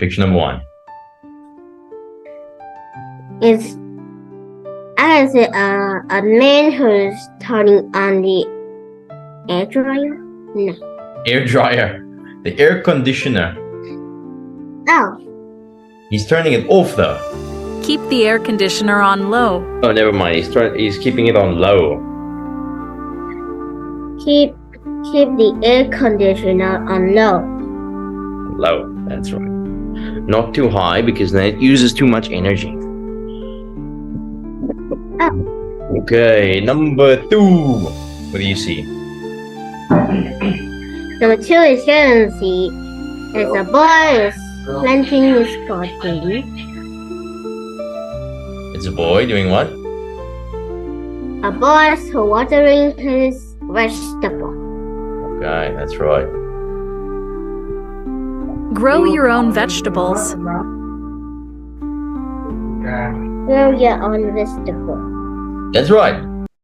Picture number one. It's I can say a man who's turning on the air dryer. No. Air dryer. The air conditioner. Oh, He's turning it off though. Keep the air conditioner on low. Oh, never mind. He's keeping it on low. keep the air conditioner on low. Low. That's right. Not too high because then it uses too much energy. Oh, Okay, number two. What do you see? number two is you can see is a boy is planting his garden. It's a boy doing what? A boy is watering his vegetable. Okay, that's right. Grow your own vegetables. Grow your own vegetable. That's right.